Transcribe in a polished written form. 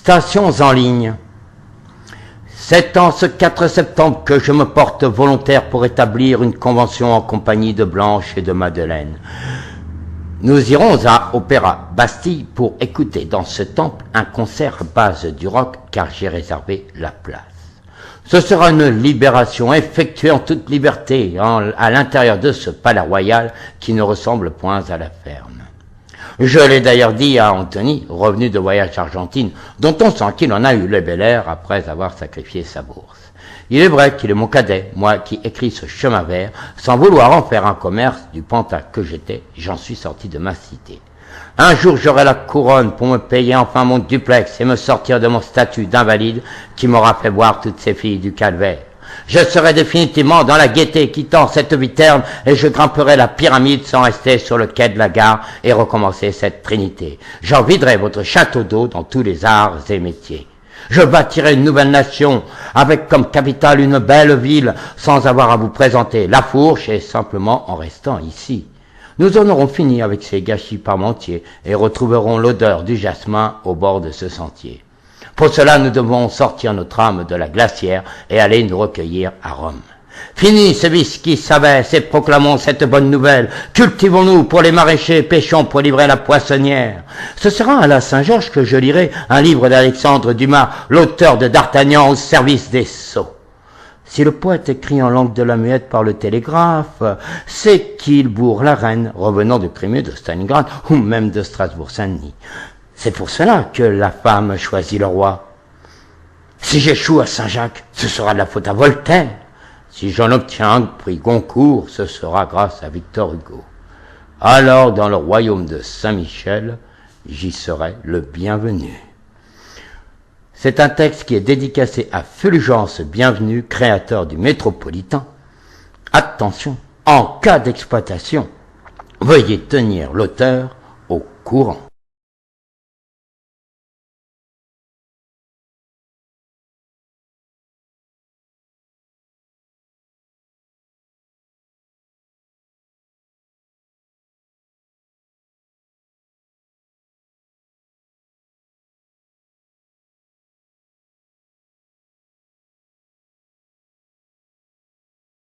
Stations en ligne. C'est en ce 4 septembre que je me porte volontaire pour établir une convention en compagnie de Blanche et de Madeleine. Nous irons à Opéra Bastille pour écouter dans ce temple un concert base du rock car j'ai réservé la place. Ce sera une libération effectuée en toute liberté à l'intérieur de ce palais royal qui ne ressemble point à la ferme. Je l'ai d'ailleurs dit à Anthony, revenu de voyage d'Argentine, dont on sent qu'il en a eu le bel air après avoir sacrifié sa bourse. Il est vrai qu'il est mon cadet, moi qui écris ce chemin vert, sans vouloir en faire un commerce du pantin que j'étais, j'en suis sorti de ma cité. Un jour j'aurai la couronne pour me payer enfin mon duplex et me sortir de mon statut d'invalide qui m'aura fait voir toutes ces filles du calvaire. Je serai définitivement dans la gaieté quittant cette viterne et je grimperai la pyramide sans rester sur le quai de la gare et recommencer cette trinité. J'en viderai votre château d'eau dans tous les arts et métiers. Je bâtirai une nouvelle nation avec comme capitale une belle ville sans avoir à vous présenter la fourche et simplement en restant ici. Nous en aurons fini avec ces gâchis parmentiers et retrouverons l'odeur du jasmin au bord de ce sentier. Pour cela, nous devons sortir notre âme de la glacière et aller nous recueillir à Rome. Fini ce vice qui s'abaisse et proclamons cette bonne nouvelle. Cultivons-nous pour les maraîchers, pêchons pour livrer la poissonnière. Ce sera à la Saint-Georges que je lirai un livre d'Alexandre Dumas, l'auteur de D'Artagnan au service des sots. Si le poète écrit en langue de la muette par le télégraphe, c'est qu'il bourre la reine, revenant de Crimée, de Stalingrad ou même de Strasbourg-Saint-Denis. C'est pour cela que la femme choisit le roi. Si j'échoue à Saint-Jacques, ce sera de la faute à Voltaire. Si j'en obtiens un prix Goncourt, ce sera grâce à Victor Hugo. Alors, dans le royaume de Saint-Michel, j'y serai le bienvenu. C'est un texte qui est dédicacé à Fulgence Bienvenu, créateur du Métropolitain. Attention, en cas d'exploitation, veuillez tenir l'auteur au courant.